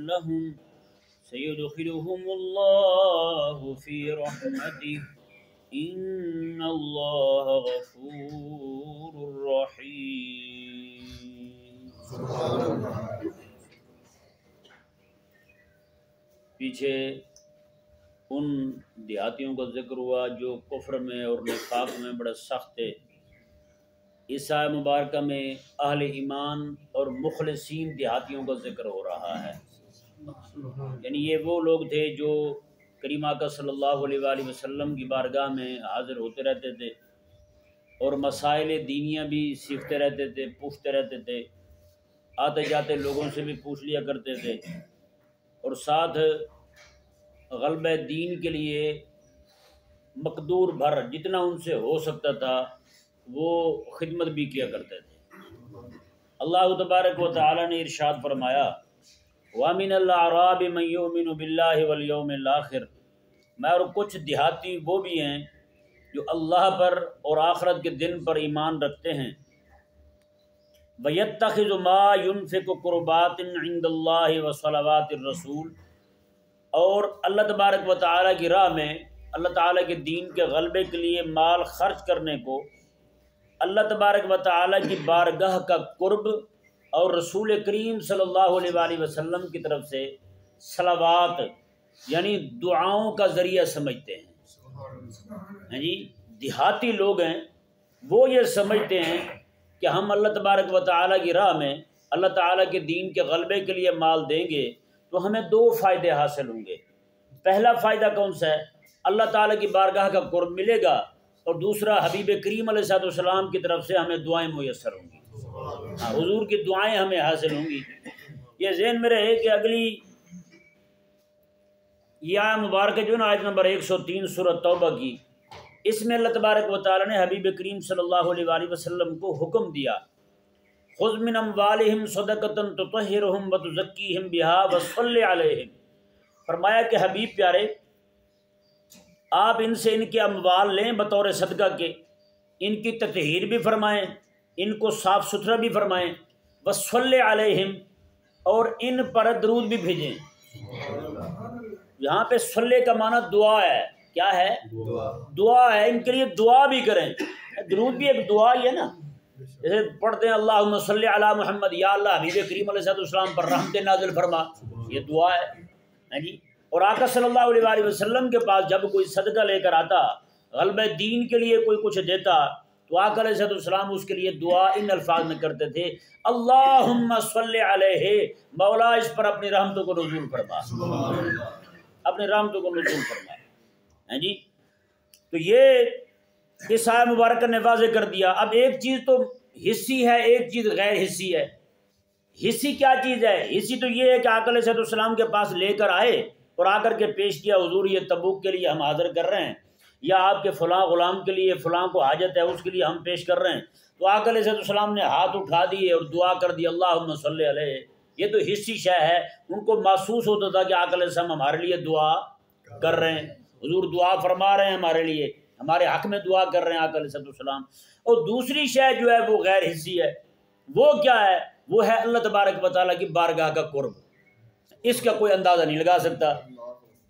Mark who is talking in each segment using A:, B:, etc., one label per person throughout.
A: لهم سيدخلهم الله في رحمته إن الله غفور رحيم. پیچھے ان دیہاتیوں کا ذکر ہوا جو کفر میں اور نفاق میں بڑے سخت تھے. اس آیت مبارکہ میں اہل ایمان اور مخلصین دیہاتیوں کا ذکر ہو رہا ہے. یعنی یہ وہ لوگ تھے جو کریم آقا صلی اللہ علیہ وآلہ وسلم کی بارگاہ میں حاضر ہوتے رہتے تھے اور مسائل دینیاں بھی سیکھتے رہتے تھے، پوچھتے رہتے تھے، آتے جاتے لوگوں سے بھی پوچھ لیا کرتے تھے، اور ساتھ غلبہ دین کے لیے مقدور بھر جتنا ان سے ہو سکتا تھا وہ خدمت بھی کیا کرتے تھے. اللہ تبارک و تعالی نے ارشاد فرمایا وَمِنَ الْأَعْرَابِ مَن يُؤْمِنُ بِاللَّهِ وَالْيَوْمِ الْآخِرِ، میں اور کچھ دیہاتی وہ بھی ہیں جو اللہ پر اور آخرت کے دن پر ایمان رکھتے ہیں. وَيَتَّخِذُ مَا يُنْفِقُ قُرُبَاتٍ عِنْدَ اللَّهِ وَصَلَوَاتِ الرَّسُولِ، اور اللہ تبارک و تعالیٰ کی راہ میں اللہ تعالیٰ کے دین کے غلبے کے لیے مال خرچ کرنے کو اللہ تبارک و تعالیٰ کی بارگاہ کا قرب اور رسول کریم صلی اللہ علیہ وآلہ وسلم کی طرف سے صلوات یعنی دعاؤں کا ذریعہ سمجھتے ہیں. جی دیہاتی لوگ ہیں وہ یہ سمجھتے ہیں کہ ہم اللہ تبارک و تعالیٰ کی راہ میں اللہ تعالیٰ کے دین کے غلبے کے لیے مال دیں گے تو ہمیں دو فائدے حاصل ہوں گے. پہلا فائدہ کون سا ہے؟ اللہ تعالیٰ کی بارگاہ کا قرب ملے گا، اور دوسرا حبیب کریم علیہ السلام کی طرف سے ہمیں دعائیں میسر ہوں گی. حضور کی دعائیں ہمیں حاصل ہوں گی. یہ ذہن میں رہے کہ اگلی یہ آیت مبارکہ جو نا آیت نمبر 103 سورۃ توبہ کی، اس میں اللہ تبارک و تعالیٰ نے حبیب کریم صلی اللہ علیہ وآلہ وسلم کو حکم دیا خذ من اموالہم صدقۃ تطہرہم وتزکیہم بہا وصلی علیہم. فرمایا کہ حبیب پیارے آپ ان سے ان کے اموال لیں بطور صدقہ کے، ان کی تطہیر بھی فرمائیں، ان کو صاف ستھرا بھی فرمائیں، وصلی علیہم اور ان پر درود بھی بھیجیں. یہاں پہ صلی کا معنی دعا ہے. کیا ہے؟ دعا ہے. ان کے لیے دعا بھی کریں. درود بھی ایک دعا ہی ہے نا، جیسے پڑھتے ہیں اللہم صلی علی محمد، یا اللہ حبیب کریم علیہ السلام پر رحمت نازل فرما، یہ دعا ہے. جی اور آقا صلی اللہ علیہ وآلہ وسلم کے پاس جب کوئی صدقہ لے کر آتا، غلبہ دین کے لیے کوئی کچھ دیتا، تو آقا علیہ السلام اس کے لیے دعا ان الفاظ میں کرتے تھے اللہم صلی علیہ، مولا اس پر اپنی رحمتوں کو نزول فرما، اپنی رحمتوں کو نزول فرما. جی تو یہ اس آیت مبارکہ نے واضح کر دیا. اب ایک چیز تو حصی ہے، ایک چیز غیر حصی ہے. حصی کیا چیز ہے؟ حصی تو یہ ہے کہ آقا علیہ السلام کے پاس لے کر آئے اور آ کر کے پیش کیا حضور یہ تبوک کے لیے ہم حاضر کر رہے ہیں، یا آپ کے فلاں غلام کے لیے فلاں کو حاجت ہے اس کے لیے ہم پیش کر رہے ہیں، تو آقا علیہ السلام نے ہاتھ اٹھا دیے اور دعا کر دی اللہم صلی علیہ. یہ تو حصی شے ہے. ان کو محسوس ہوتا تھا کہ آقا علیہ السلام ہمارے لیے دعا کر رہے ہیں، حضور دعا فرما رہے ہیں ہمارے لیے، ہمارے حق میں دعا کر رہے ہیں آقا علیہ السلام. اور دوسری شے جو ہے وہ غیر حصی ہے. وہ کیا ہے؟ وہ ہے اللہ تبارک و تعالیٰ کی بارگاہ کا قرب. اس کا کوئی اندازہ نہیں لگا سکتا.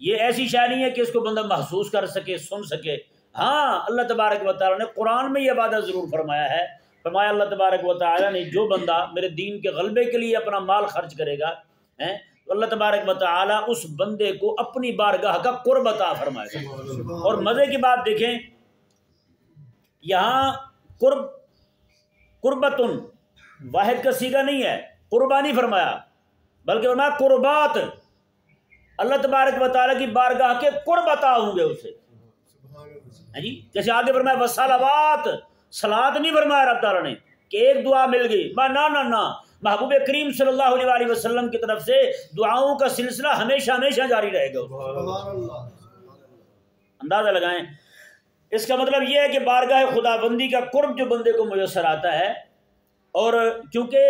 A: یہ ایسی شے نہیں ہے کہ اس کو بندہ محسوس کر سکے، سن سکے. ہاں اللہ تبارک و تعالیٰ نے قرآن میں یہ وعدہ ضرور فرمایا ہے. فرمایا اللہ تبارک و تعالیٰ نے جو بندہ میرے دین کے غلبے کے لیے اپنا مال خرچ کرے گا تو اللہ تبارک و تعالیٰ اس بندے کو اپنی بارگاہ کا قرب عطا فرمائے گا. اور مزے کی بات دیکھیں، یہاں قربتن واحد کا صیغہ نہیں ہے، قربانی فرمایا، بلکہ فرمایا قربات. اللہ تبارک و تعالیٰ کی بارگاہ کے قرب عطا ہوں گے اسے. جی جیسے آگے فرمایا وصلوات، صلات نہیں فرمایا رب تعالیٰ نے کہ ایک دعا مل گئی، نہ محبوب کریم صلی اللہ علیہ وآلہ وسلم کی طرف سے دعاؤں کا سلسلہ ہمیشہ ہمیشہ جاری رہے گا. اندازہ لگائیں. اس کا مطلب یہ ہے کہ بارگاہ خدا بندی کا قرب جو بندے کو میسر آتا ہے. اور کیونکہ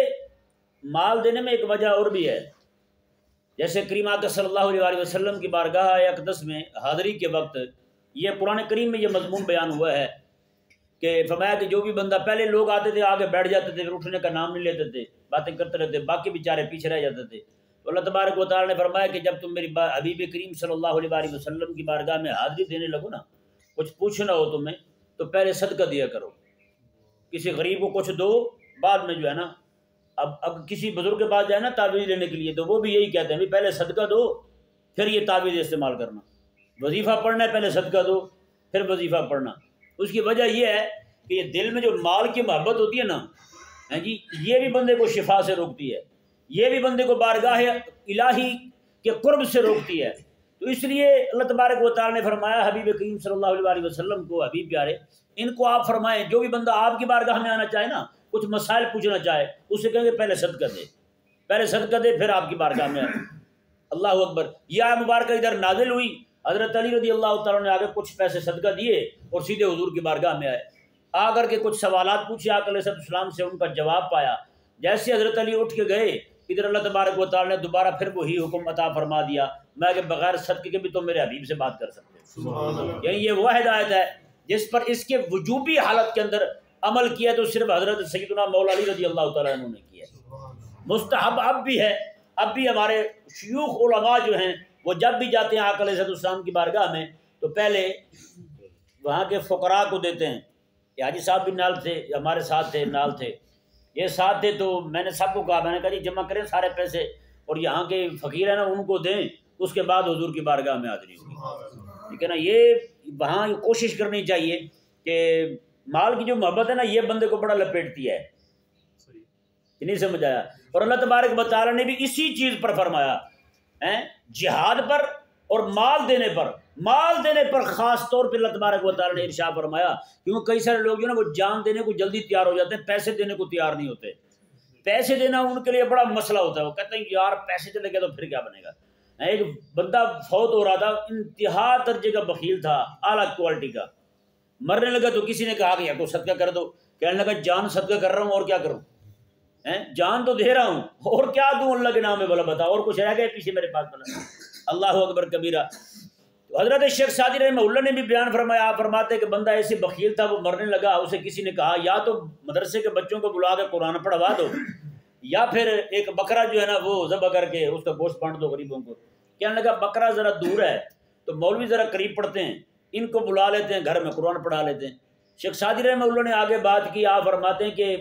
A: مال دینے میں ایک وجہ اور بھی ہے، جیسے کریم آقا صلی اللہ علیہ وآلہ وسلم کی بارگاہ اقدس میں حاضری کے وقت یہ قرآن کریم میں یہ مضمون بیان ہوا ہے کہ فرمایا کہ جو بھی بندہ، پہلے لوگ آتے تھے آگے بیٹھ جاتے تھے، پھر اٹھنے کا نام نہیں لیتے تھے، باتیں کرتے رہتے، باقی بیچارے پیچھے رہ جاتے تھے. تو تو اللہ تبارک و تعالیٰ نے فرمایا کہ جب تم میری حبیب کریم صلی اللہ علیہ وسلم کی بارگاہ میں حاضری دینے لگو نا، کچھ پوچھنا ہو تمہیں تو پہلے صدقہ دیا کرو، کسی غریب کو کچھ دو، بعد میں جو ہے نا اب کسی بزرگ کے پاس جائے نا تعویذ لینے کے لیے تو وہ بھی یہی کہتے ہیں پہلے صدقہ دو پھر یہ تعویذ استعمال کرنا، وظیفہ پڑھنا ہے پہلے صدقہ دو پھر وظیفہ پڑھنا۔ اس کی وجہ یہ ہے کہ یہ دل میں جو مال کی محبت ہوتی ہے نا جی، یہ بھی بندے کو شفا سے روکتی ہے، یہ بھی بندے کو بارگاہ الہی کے قرب سے روکتی ہے۔ تو اس لیے اللہ تبارک و تعالیٰ نے فرمایا حبیب کریم صلی اللہ علیہ وسلم کو، حبیب پیارے ان کو آپ فرمائیں جو بھی بندہ آپ کی بارگاہ میں آنا چاہے نا، کچھ مسائل پوچھنا چاہے، اسے کہیں گے پہلے صدقہ دے، پہلے صدقہ دے پھر آپ کی بارگاہ میں آئے۔ اللہ اکبر۔ یہ آیت مبارکہ ادھر نازل ہوئی، حضرت علی رضی اللہ تعالیٰ نے آگے کچھ پیسے صدقہ دیے اور سیدھے حضور کی بارگاہ میں آئے، آ کر کے کچھ سوالات پوچھے، آقا علیہ السلام سے ان کا جواب پایا۔ جیسے حضرت علی اٹھ کے گئے، ادھر اللہ تبارک و تعالیٰ نے دوبارہ پھر وہی حکم عطا فرما دیا، میں کہ بغیر صدقے کے بھی تم میرے حبیب سے بات کر سکتے ہو۔ یعنی یہ وہ ہدایت ہے جس پر اس کے وجوبی حالت کے اندر عمل کیا تو صرف حضرت سیدنا مولا علی رضی اللہ تعالیٰ عنہ نے کیا۔ مستحب اب بھی ہے، اب بھی ہمارے شیوخ علماء جو ہیں وہ جب بھی جاتے ہیں آقا علیہ السلام کی بارگاہ میں تو پہلے وہاں کے فقراء کو دیتے ہیں۔ یہ حاجی صاحب بھی نال تھے، ہمارے ساتھ تھے، نال تھے، یہ ساتھ تھے، تو میں نے سب کو کہا، میں نے کہا جی جمع کریں سارے پیسے اور یہاں کے فقیر ہیں نا ان کو دیں، اس کے بعد حضور کی بارگاہ میں حاضری ہوگی، ٹھیک ہے نا۔ یہ وہاں کوشش کرنی چاہیے کہ مال کی جو محبت ہے نا یہ بندے کو بڑا لپیٹتی ہے، نہیں سمجھ آیا؟ اور اللہ تبارک و تعالیٰ نے بھی اسی چیز پر فرمایا، جہاد پر اور مال دینے پر خاص طور پہ اللہ تبارک و تعالیٰ نے ارشاد فرمایا، کیونکہ کئی سارے لوگ جو نا وہ جان دینے کو جلدی تیار ہو جاتے ہیں، پیسے دینے کو تیار نہیں ہوتے۔ پیسے دینا ان کے لیے بڑا مسئلہ ہوتا ہے، وہ کہتے ہیں یار پیسے چلے گئے تو پھر کیا بنے گا۔ ایک بندہ فوت ہو رہا تھا، انتہا درجے کا بخیل تھا، اعلیٰ کوالٹی کا، مرنے لگا تو کسی نے کہا کہ یا کو صدقہ کر دو، کہنے لگا جان صدقہ کر رہا ہوں اور کیا کروں، جان تو دے رہا ہوں اور کیا دوں اللہ کے نام میں، بولا بتا اور کچھ رہ گئے پیچھے میرے پاس، بولا اللہ اکبر کبیرہ۔ تو حضرت شیخ سعدی رحمہ اللہ نے بھی بیان فرمایا، آپ فرماتے کہ بندہ ایسے بخیل تھا، وہ مرنے لگا، اسے کسی نے کہا یا تو مدرسے کے بچوں کو بلا کے قرآن پڑھوا دو یا پھر ایک بکرا جو ہے نا وہ ذبح کر کے اس کا گوشت بانٹ دو غریبوں کو۔ کہنے لگا بکرا ذرا دور ہے تو مولوی ذرا قریب پڑھتے ہیں، ان کو بلا لیتے ہیں گھر میں قرآن پڑھا لیتے ہیں۔ شیخ سعدی رحمہ اللہ نے آگے بات کی، آپ فرماتے ہیں کہ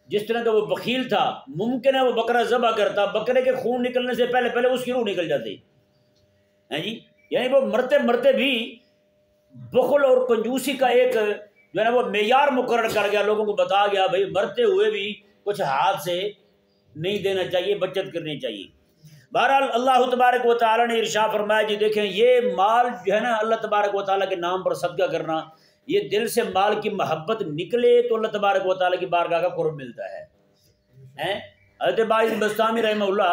A: جس طرح کا وہ بخیل تھا، ممکن ہے وہ بکرا ذبح کرتا، بکرے کے خون نکلنے سے پہلے اس کی روح نکل جاتی ہے جی، یعنی وہ مرتے مرتے بھی بخل اور کنجوسی کا ایک جو ہے نا وہ معیار مقرر کر گیا، لوگوں کو بتا گیا بھائی مرتے ہوئے بھی کچھ ہاتھ سے نہیں دینا چاہیے، بچت کرنی چاہیے۔ بہرحال اللہ تبارک و تعالیٰ نے ارشاد فرمایا جی دیکھیں یہ مال جو ہے نا اللہ تبارک و تعالیٰ کے نام پر صدقہ کرنا، یہ دل سے مال کی محبت نکلے تو اللہ تبارک و تعالیٰ کی بارگاہ کا قرب ملتا ہے۔ حضرت باعث بستامی رحمہ اللہ،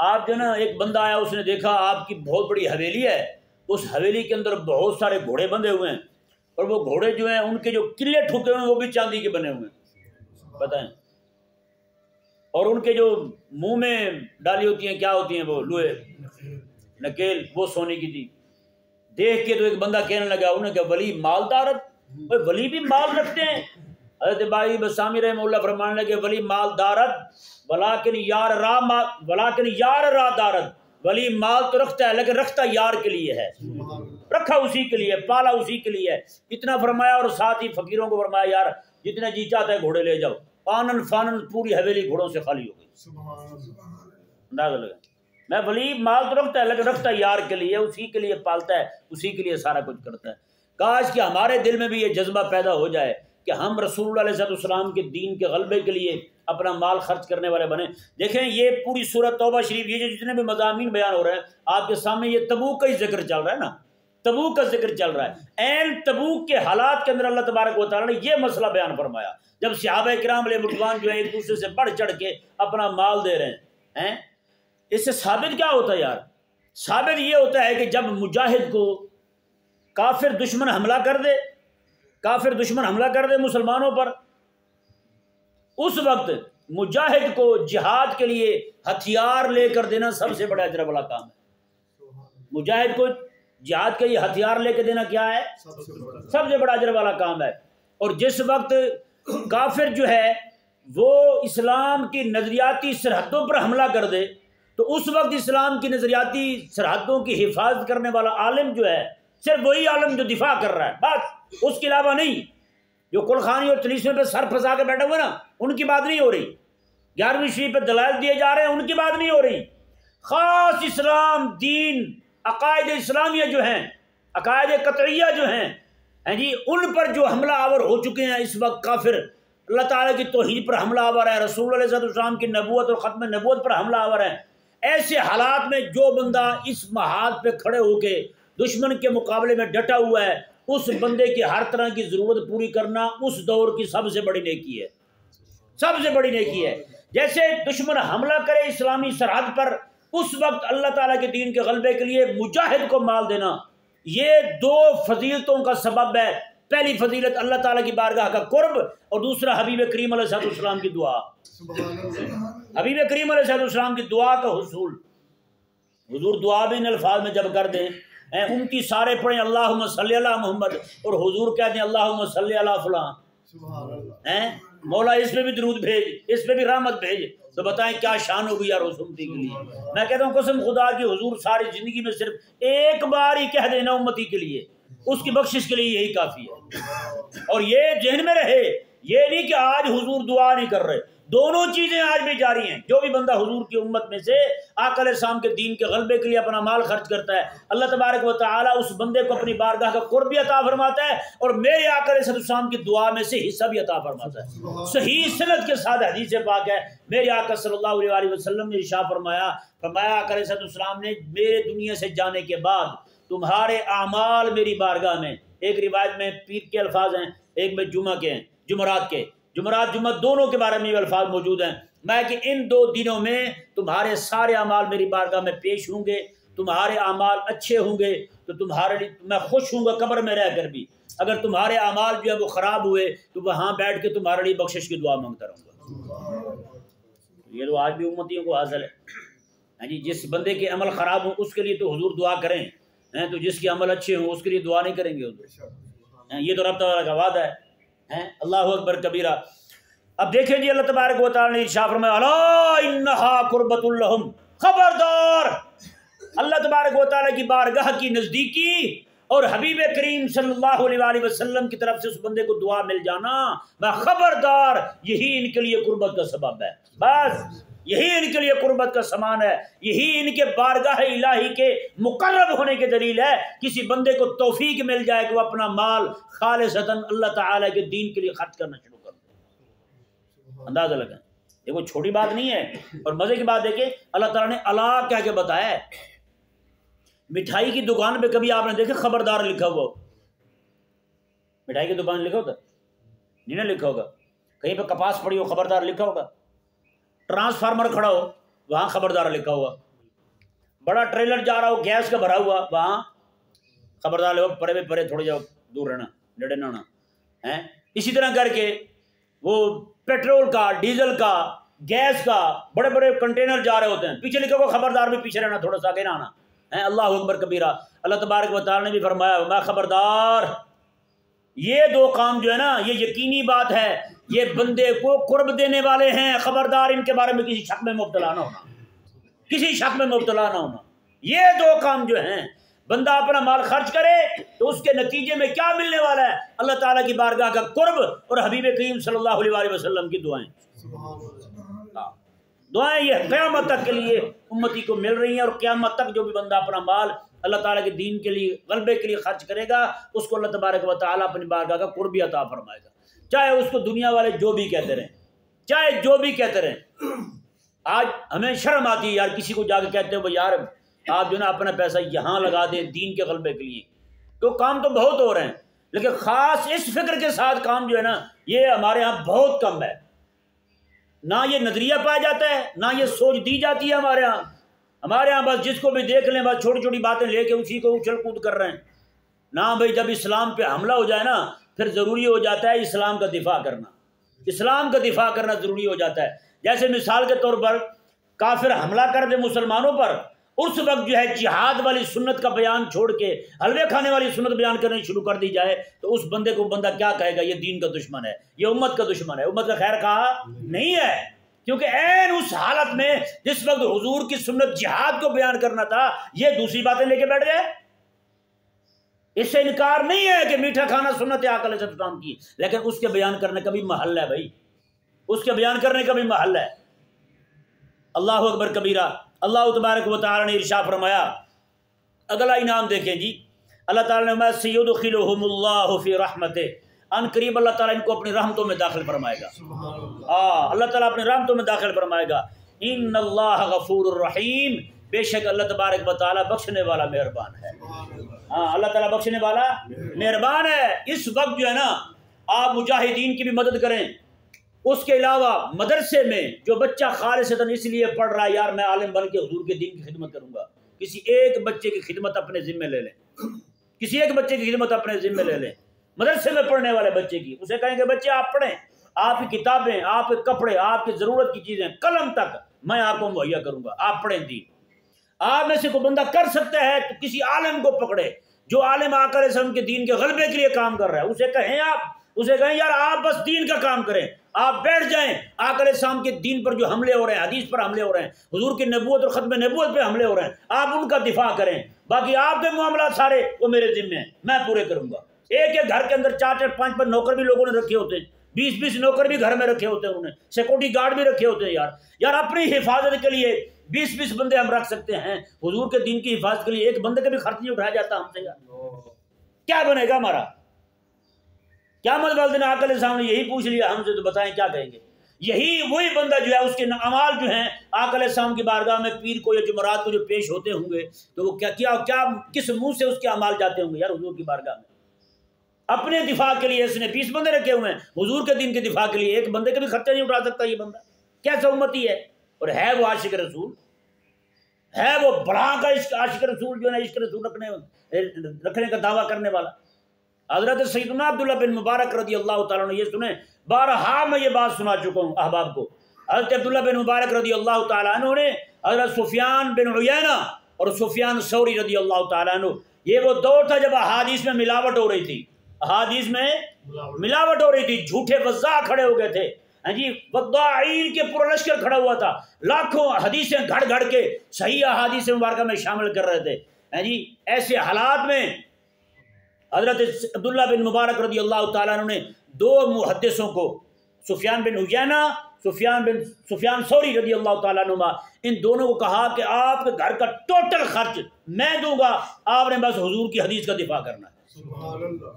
A: آپ جو نا ایک بندہ آیا، اس نے دیکھا آپ کی بہت بڑی حویلی ہے، اس حویلی کے اندر بہت سارے گھوڑے بندھے ہوئے ہیں اور وہ گھوڑے جو ہیں ان کے جو قلعے ٹھکے ہوئے ہیں وہ بھی چاندی کے بنے ہوئے ہیں، بتائیں، اور ان کے جو منہ میں ڈالی ہوتی ہیں کیا ہوتی ہیں وہ لوہے نکیل، وہ سونے کی تھی۔ دیکھ کے تو ایک بندہ کہنے لگا، انہوں نے کہا ولی مالدارت، ولی بھی مال رکھتے ہیں؟ حضرت بائی بسامی رحمہ اللہ فرمانے لگے ولی مالدارت ولیکن یار را دارت، ولی مال تو رکھتا ہے لیکن رکھتا یار کے لیے ہے، رکھا اسی کے لیے، پالا اسی کے لیے ہے، اتنا فرمایا۔ اور ساتھ ہی فقیروں کو فرمایا یار جتنا جی چاہتا ہے گھوڑے لے جاؤ، پانن فانن پوری حویلی گھوڑوں سے خالی ہو گئی۔ اندازہ لگا، میں ولی مال تو رکھتا ہے لیکن رکھتا یار کے لیے، اسی کے لیے پالتا ہے، اسی کے لیے سارا کچھ کرتا ہے۔ کاش کہ ہمارے دل میں بھی یہ جذبہ پیدا ہو جائے کہ ہم رسول اللہ علیہ السلام کے دین کے غلبے کے لیے اپنا مال خرچ کرنے والے بنے۔ دیکھیں یہ پوری سورۃ توبہ شریف، یہ جو جتنے بھی مضامین بیان ہو رہے ہیں آپ کے سامنے، یہ تبوک کا ہی ذکر چل رہا ہے نا، تبوک کا ذکر چل رہا ہے۔ عین تبوک کے حالات کے اندر اللہ تبارک و تعالیٰ نے یہ مسئلہ بیان فرمایا، جب صحابہ کرام علیہ رضوان جو ہے ایک دوسرے سے بڑھ چڑھ کے اپنا مال دے رہے ہیں۔ اس سے ثابت کیا ہوتا ہے یار؟ ثابت یہ ہوتا ہے کہ جب مجاہد کو کافر دشمن حملہ کر دے مسلمانوں پر، اس وقت مجاہد کو جہاد کے لیے ہتھیار لے کر دینا سب سے بڑا اجر والا کام ہے۔ مجاہد کو جہاد کے لیے ہتھیار لے کے دینا کیا ہے؟ سب سے بڑا اجر والا کام ہے۔ اور جس وقت کافر جو ہے وہ اسلام کی نظریاتی سرحدوں پر حملہ کر دے تو اس وقت اسلام کی نظریاتی سرحدوں کی حفاظت کرنے والا عالم جو ہے صرف وہی عالم جو دفاع کر رہا ہے بس، اس کے علاوہ نہیں۔ جو کلخانی اور تلیسویں پہ سر پھنسا کے بیٹھے ہوئے نا، ان کی بات نہیں ہو رہی۔ 11ویں شریف پہ دلائل دیے جا رہے ہیں، ان کی بات نہیں ہو رہی۔ خاص اسلام دین، عقائد اسلامیہ جو ہیں، عقائد قطعیہ جو ہیں جی، ان پر جو حملہ آور ہو چکے ہیں اس وقت کافر، اللہ تعالیٰ کی توحید پر حملہ آور ہے، رسول علیہ السلام کی نبوت اور ختم نبوت پر حملہ آور ہے۔ ایسے حالات میں جو بندہ اس محاذ پہ کھڑے ہو کے دشمن کے مقابلے میں ڈٹا ہوا ہے، اس بندے کی ہر طرح کی ضرورت پوری کرنا اس دور کی سب سے بڑی نیکی ہے، سب سے بڑی نیکی ہے۔ جیسے دشمن حملہ کرے اسلامی سرحد پر، اس وقت اللہ تعالیٰ کے دین کے غلبے کے لیے مجاہد کو مال دینا، یہ دو فضیلتوں کا سبب ہے۔ پہلی فضیلت اللہ تعالیٰ کی بارگاہ کا قرب، اور دوسرا حبیب کریم علیہ السلام کی دعا، حبیب کریم علیہ السلام کی دعا کا حصول۔ حضور دعا بھی ان الفاظ میں جب کر دیں، امتی سارے پڑھیں اللہم صلی علی محمد، اور حضور کہتے ہیں اللہم صلی علی فلاں، مولا اس پہ بھی درود بھیج، اس پہ بھی رحمت بھیج، تو بتائیں کیا شان ہوگی یار اس امتی کے لیے۔ میں کہتا ہوں قسم خدا کی، حضور ساری زندگی میں صرف ایک بار ہی کہہ دینا امتی کے لیے، اس کی بخشش کے لیے یہی کافی ہے۔ اور یہ ذہن میں رہے، یہ نہیں کہ آج حضور دعا نہیں کر رہے، دونوں چیزیں آج بھی جاری ہیں۔ جو بھی بندہ حضور کی امت میں سے آقا علیہ السلام کے دین کے غلبے کے لیے اپنا مال خرچ کرتا ہے، اللہ تبارک و تعالیٰ اس بندے کو اپنی بارگاہ کا قرب بھی عطا فرماتا ہے، اور میرے آقا علیہ السلام کی دعا میں سے حصہ بھی عطا فرماتا ہے۔ صحیح سند کے ساتھ حدیث پاک ہے، میرے آقا صلی اللہ علیہ وسلم نے ارشاد فرمایا آقا علیہ السلام نے، میرے دنیا سے جانے کے بعد تمہارے اعمال میری بارگاہ میں، ایک روایت میں پیر کے الفاظ ہیں، ایک میں جمعہ کے ہیں، جمعرات کے، جمعرات جمعہ دونوں کے بارے میں یہ الفاظ موجود ہیں، میں کہ ان 2 دنوں میں تمہارے سارے اعمال میری بارگاہ میں پیش ہوں گے، تمہارے اعمال اچھے ہوں گے تو تمہارے لیے میں خوش ہوں گا قبر میں رہ کر بھی، اگر تمہارے اعمال جو ہے وہ خراب ہوئے تو وہاں بیٹھ کے تمہارے لیے بخشش کی دعا مانگتا رہوں گا۔ یہ تو آج بھی امتیوں کو حاصل ہے جی، جس بندے کے عمل خراب ہوں اس کے لیے تو حضور دعا کریں، تو جس کے عمل اچھے ہوں اس کے لیے دعا نہیں کریں گے حضور، یہ تو رب تعالیٰ کا وعدہ ہے۔ اللہ اکبر کبیرہ۔ اب دیکھیں جی، اللہ تبارک و تعالیٰ نے ارشاد فرمایا الا انہا قربۃ لہم، خبردار، اللہ تبارک و تعالیٰ کی بارگاہ کی نزدیکی اور حبیب کریم صلی اللہ علیہ وسلم کی طرف سے اس بندے کو دعا مل جانا، میں خبردار، یہی ان کے لیے قربت کا سبب ہے، بس یہی ان کے لیے قربت کا سامان ہے، یہی ان کے بارگاہ الہی کے مقرب ہونے کی دلیل ہے۔ کسی بندے کو توفیق مل جائے کہ وہ اپنا مال خالصتاً اللہ تعالیٰ کے دین کے لیے خرچ کرنا شروع کر دے، اندازہ لگائیں، یہ کوئی چھوٹی بات نہیں ہے۔ اور مزے کی بات دیکھیں، اللہ تعالیٰ نے اللہ کہہ کے بتایا ہے۔ مٹھائی کی دکان پہ کبھی آپ نے دیکھا خبردار لکھا ہوا؟ مٹھائی کی دکان لکھا ہوتا نہیں، نہ لکھا ہوگا۔ کہیں پہ کپاس پڑی ہو خبردار لکھا ہوگا، ٹرانسفارمر کھڑا ہو وہاں خبردار لکھا ہوا، بڑا ٹریلر جا رہا ہو گیس کا بھرا ہوا وہاں خبردار لکھا، پرے میں پرے تھوڑے جاؤ، دور رہنا، لڑے نہ ہونا۔ اسی طرح کر کے وہ پیٹرول کا، ڈیزل کا، گیس کا بڑے بڑے کنٹینر جا رہے ہوتے ہیں، پیچھے لکھا ہوا خبردار بھی پیچھے رہنا، تھوڑا سا آگے نہ آنا۔ اللہ اکبر کبیرہ۔ اللہ تبارک و تعالیٰ نے بھی فرمایا میں خبردار، یہ 2 کام جو ہے نا، یہ یقینی بات ہے، یہ بندے کو قرب دینے والے ہیں، خبردار ان کے بارے میں کسی شک میں مبتلا نہ ہونا، کسی شک میں مبتلا نہ ہونا۔ یہ 2 کام جو ہیں، بندہ اپنا مال خرچ کرے تو اس کے نتیجے میں کیا ملنے والا ہے؟ اللہ تعالیٰ کی بارگاہ کا قرب اور حبیب کریم صلی اللہ علیہ وسلم کی دعائیں۔ دعائیں یہ قیامت تک کے لیے امتی کو مل رہی ہیں، اور قیامت تک جو بھی بندہ اپنا مال اللہ تعالیٰ کے دین کے لیے غلبے کے لیے خرچ کرے گا، اس کو اللہ تبارک و تعالیٰ اپنی بارگاہ کا قرب عطا فرمائے گا، چاہے اس کو دنیا والے جو بھی کہتے رہیں، چاہے جو بھی کہتے رہیں۔ آج ہمیں شرم آتی ہے یار، کسی کو جا کے کہتے ہو یار آپ جو نا اپنا پیسہ یہاں لگا دیں دین کے غلبے کے لیے، تو کام تو بہت ہو رہے ہیں، لیکن خاص اس فکر کے ساتھ کام جو ہے نا، یہ ہمارے ہاں بہت کم ہے۔ نہ یہ نظریہ پایا جاتا ہے، نہ یہ سوچ دی جاتی ہے ہمارے ہاں بس جس کو بھی دیکھ لیں بس چھوٹی چھوٹی باتیں لے کے اسی کو اچھل کود کر رہے ہیں۔ نہ بھائی، جب اسلام پہ حملہ ہو جائے نا، پھر ضروری ہو جاتا ہے اسلام کا دفاع کرنا، اسلام کا دفاع کرنا ضروری ہو جاتا ہے۔ جیسے مثال کے طور پر کافر حملہ کر دے مسلمانوں پر، اس وقت جو ہے جہاد والی سنت کا بیان چھوڑ کے حلوے کھانے والی سنت بیان کرنی شروع کر دی جائے تو اس بندے کو بندہ کیا کہے گا؟ یہ دین کا دشمن ہے، یہ امت کا دشمن ہے، امت کا خیر خواہ نہیں ہے۔ کیونکہ عین اس حالت میں جس وقت حضور کی سنت جہاد کو بیان کرنا تھا، یہ دوسری باتیں لے کے بیٹھ گئے۔ اس سے انکار نہیں ہے کہ میٹھا کھانا سنت آقا علیہ السلام کی، لیکن اس کے بیان کرنے کا بھی محل ہے بھائی، اس کے بیان کرنے کا بھی محل ہے۔ اللہ اکبر کبیرہ۔ اللہ تبارک و تعالی نے ارشاد فرمایا، اگلا انعام دیکھیں جی، اللہ تعالیٰ نے سیدخلہم اللہ فی رحمتہ، ان قریب اللہ تعالیٰ ان کو اپنی رحمتوں میں داخل فرمائے گا۔ اللہ تعالیٰ اپنی رحمتوں میں داخل فرمائے گا۔ ان اللہ غفور الرحیم، بے شک اللہ تبارک و تعالیٰ بخشنے والا مہربان ہے۔ اللہ تعالیٰ بخشنے والا مہربان ہے۔ اس وقت جو ہے نا آپ مجاہدین کی بھی مدد کریں۔ اس کے علاوہ مدرسے میں جو بچہ خالصتاً اس لیے پڑھ رہا ہے یار میں عالم بن کے حضور کے دین کی خدمت کروں گا، کسی ایک بچے کی خدمت اپنے ذمہ لے لیں، کسی ایک بچے کی خدمت اپنے ذمہ لے لیں، مدرسے میں پڑھنے والے بچے کی، اسے کہیں کہ بچے آپ پڑھیں، آپ کی کتابیں، آپ کے کپڑے، آپ کی ضرورت کی چیزیں، قلم تک میں آپ کو مہیا کروں گا، آپ پڑھیں دین۔ آپ میں سے کوئی بندہ کر سکتا ہے تو کسی عالم کو پکڑے جو عالم آقا علیہ السلام کے دین کے غلبے کے لیے کام کر رہا ہے، اسے کہیں یار آپ بس دین کا کام کریں، آپ بیٹھ جائیں، آقا علیہ السلام کے دین پر جو حملے ہو رہے ہیں، حدیث پر حملے ہو رہے ہیں، حضور کی نبوت اور ختم نبوت پہ حملے ہو رہے ہیں، آپ ان کا دفاع کریں، باقی آپ کے معاملات سارے وہ میرے ذمہ ہیں، میں پورے کروں گا۔ ایک ایک گھر کے اندر 4-4 5 نوکر بھی لوگوں نے رکھے ہوتے ہیں، 20 نوکر بھی گھر میں رکھے ہوتے ہیں، انہوں نے سیکورٹی گارڈ بھی رکھے ہوتے ہیں۔ یار اپنی حفاظت کے لیے 20 بندے ہم رکھ سکتے ہیں، حضور کے دین کی حفاظت کے لیے ایک بندے کا بھی خرچ نہیں اٹھایا جاتا ہم سے، یار کیا بنے گا ہمارا؟ قیامت والے دن آقا علیہ السلام نے یہی پوچھ لیا ہم سے تو بتائیں کیا کہیں گے؟ یہی وہی بندہ جو ہے اس کے اعمال جو ہیں آقا علیہ السلام کی بارگاہ میں پیر کو یا جمعرات کو جو پیش ہوتے ہوں گے تو وہ کیا کس منہ سے اس کے اعمال جاتے ہوں گے یار حضور کی بارگاہ میں؟ اپنے دفاع کے لیے اس نے 20 بندے رکھے ہوئے ہیں، حضور کے دین کے دفاع کے لیے ایک بندے کا بھی خرچہ نہیں اٹھا سکتا یہ بندہ، کیسا امتی ہے؟ اور ہے وہ عاشق رسول، ہے وہ بڑا کا عاشق رسول جو ہے عشق رسول رکھنے کا دعویٰ کرنے والا۔ حضرت سیدنا عبداللہ بن مبارک رضی اللہ تعالیٰ نے یہ سنیں، بارہا میں یہ بات سنا چکا ہوں احباب کو، حضرت عبداللہ بن مبارک رضی اللہ تعالیٰ عنہ نے حضرت سفیان بن عیینہ اور سفیان ثوری رضی اللہ تعالیٰ عنہ، یہ وہ دور تھا جب احادیث میں ملاوٹ ہو رہی تھی، احادیث میں ملاوٹ ہو رہی تھی، جھوٹے وضاع کھڑے ہو گئے تھے، جی وضاعین کے پورا لشکر کھڑا ہوا تھا، لاکھوں حدیثیں گھڑ گھڑ کے صحیح احادیث مبارکہ میں شامل کر رہے تھے۔ جی ایسے حالات میں حضرت عبداللہ بن مبارک رضی اللہ تعالیٰ عنہ نے 2 محدثوں کو، سفیان بن عیینہ، سفیان ثوری رضی اللہ تعالیٰ عنہ، ان دونوں کو کہا کہ آپ کے گھر کا ٹوٹل خرچ میں دوں گا، آپ نے بس حضور کی حدیث کا دفاع کرنا ہے۔ سبحان اللہ۔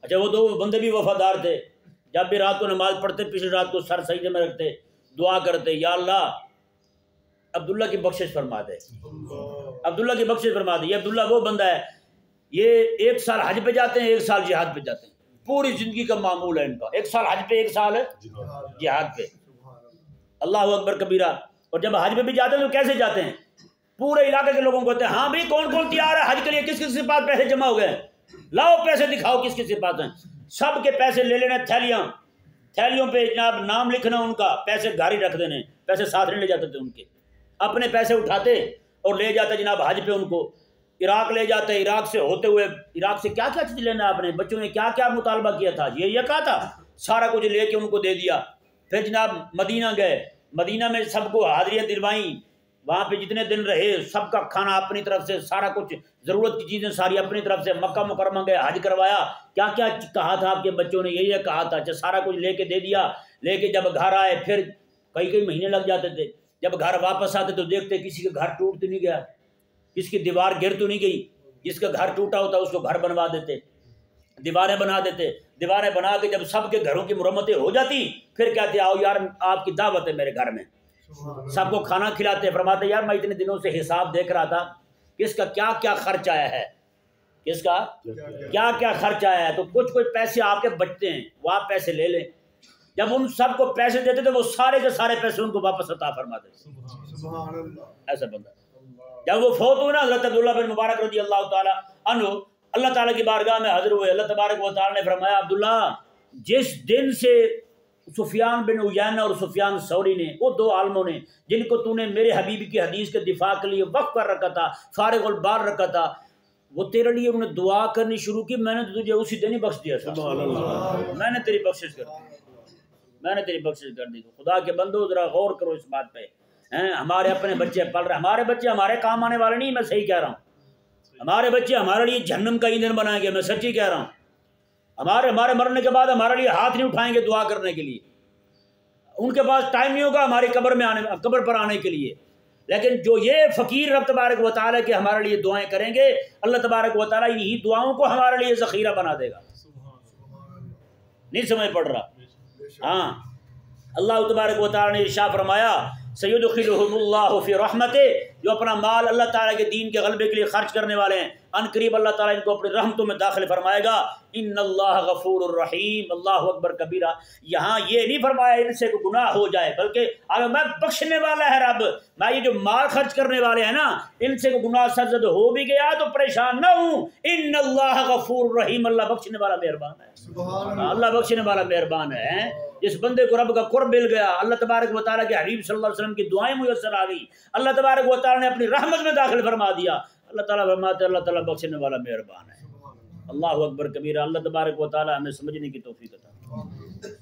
A: اچھا وہ 2 بندے بھی وفادار تھے، جب بھی رات کو نماز پڑھتے پچھلی رات کو سر سجدے میں رکھتے، دعا کرتے، یا اللہ عبداللہ کی بخشش فرما دے، عبداللہ کی بخشش فرما دے۔ یہ عبداللہ وہ بندہ ہے، یہ 1 سال حج پہ جاتے ہیں، 1 سال جہاد پہ جاتے ہیں، پوری زندگی کا معمول ہے ان کا، 1 سال حج پہ 1 سال جہاد پہ۔ اللہ اکبر کبیرہ۔ اور جب حج پہ بھی جاتے ہیں تو کیسے جاتے ہیں؟ پورے علاقے کے لوگوں کو کہتے ہیں ہاں بھائی کون کون تیار ہے حج کے لیے، کس کس کے پاس پیسے جمع ہو گئے، لاؤ پیسے دکھاؤ کس کس کے پاس ہیں۔ سب کے پیسے لے لینے، تھیلیوں پہ جناب نام لکھنا ان کا، پیسے گھر ہی رکھ دینے، پیسے ساتھ نہیں لے جاتے تھے ان کے، اپنے پیسے اٹھاتے اور لے جاتے جناب حج پہ، ان کو عراق لے جاتے، عراق سے ہوتے ہوئے عراق سے کیا کیا چیز لینا آپ نے، بچوں نے کیا کیا مطالبہ کیا تھا، یہ کہا تھا، سارا کچھ لے کے ان کو دے دیا۔ پھر جناب مدینہ گئے، مدینہ میں سب کو حاضریاں دلوائیں، وہاں پہ جتنے دن رہے سب کا کھانا اپنی طرف سے، سارا کچھ ضرورت کی چیزیں ساری اپنی طرف سے، مکہ مکرمہ گئے حج کروایا، کیا کیا کہا تھا آپ کے بچوں نے، یہ کہا تھا، اچھا سارا کچھ لے کے دے دیا۔ لے کے جب گھر آئے پھر کئی مہینے لگ جاتے تھے، جب گھر واپس آتے تو دیکھتے کسی کا گھر ٹوٹ تو نہیں گیا، کس کی دیوار گر تو نہیں گئی، جس کا گھر ٹوٹا ہوتا اس کو گھر بنوا دیتے، دیواریں بنا دیتے، دیواریں بنا کے جب سب کے گھروں کی مرمتیں ہو جاتی پھر کہتے آؤ یار آپ کی دعوت ہے میرے گھر میں، سب کو کھانا کھلاتے، فرماتے یار میں اتنے دنوں سے حساب دیکھ رہا تھا کس کا کیا کیا خرچ آیا ہے، کس کا کیا کیا خرچ آیا ہے، تو کچھ پیسے آپ کے بچتے ہیں وہ آپ پیسے لے لیں۔ جب ان سب کو پیسے دیتے تھے وہ سارے کے سارے پیسے ان کو واپس عطا فرماتے، ایسا بندہ۔ جب وہ فوت ہوئے نا حضرت عبداللہ بن مبارک رضی اللہ تعالیٰ عنہ، اللہ تعالیٰ کی بارگاہ میں حاضر ہوئے، اللہ تبارک و تعالیٰ نے فرمایا عبداللہ جس دن سے سفیان بن عیینہ اور سفیان ثوری نے، وہ دو عالموں نے جن کو تو نے میرے حبیب کی حدیث کے دفاع کے لیے وقف کر رکھا تھا، فارغ البال رکھا تھا، وہ تیرے لیے انہوں نے دعا کرنی شروع کی، میں نے تو تجھے اسی دن ہی بخش دیا تھا، میں نے تیری بخشش کر دی، میں نے تیری بخشش کر دی۔ خدا کے بندو ذرا غور کرو اس بات پہ، ہمارے اپنے بچے پل رہے، ہمارے بچے ہمارے کام آنے والے نہیں، میں صحیح کہہ رہا ہوں، ہمارے بچے ہمارے لیے جہنم کا ایندھن بنائیں گے، میں سچی کہہ رہا ہوں، ہمارے مرنے کے بعد ہمارے لیے ہاتھ نہیں اٹھائیں گے دعا کرنے کے لیے، ان کے پاس ٹائم نہیں ہوگا ہماری قبر پر آنے کے لیے، لیکن جو یہ فقیر رب تبارک و تعالیٰ کے ہمارے لیے دعائیں کریں گے، اللہ تبارک و تعالیٰ یہی دعاؤں کو ہمارے لیے ذخیرہ بنا دے گا۔ نہیں سمجھ پڑ رہا؟ ہاں، اللہ تبارک و تعالیٰ نے ارشاد فرمایا سیدخلہم اللہ فی رحمتہ، جو اپنا مال اللہ تعالیٰ کے دین کے غلبے کے لیے خرچ کرنے والے ہیں، ان قریب اللہ تعالیٰ ان کو اپنی رحمتوں میں داخل فرمائے گا۔ ان اللہ غفور الرحیم، اللہ اکبر کبیرہ۔ یہاں یہ نہیں فرمایا ان سے کوئی گناہ ہو جائے، بلکہ اگر میں بخشنے والا ہے رب، میں یہ جو مال خرچ کرنے والے ہیں نا، ان سے کوئی گناہ سرزد ہو بھی گیا تو پریشان نہ ہوں، ان اللہ غفور الرحیم، اللہ بخشنے والا مہربان ہے، اللہ بخشنے والا مہربان ہے۔ جس بندے کو رب کا قرب مل گیا، اللہ تبارک و تعالیٰ کے حبیب صلی اللہ علیہ وسلم کی دعائیں میسر آ گئی، اللہ تبارک و تعالیٰ نے اپنی رحمت میں داخل فرما دیا، اللہ تعالیٰ فرماتے اللہ تعالیٰ بخشنے والا مہربان ہے۔ اللہ اکبر کبیرہ۔ اللہ تبارک و تعالیٰ ہمیں سمجھنے کی توفیق عطا فرمائے۔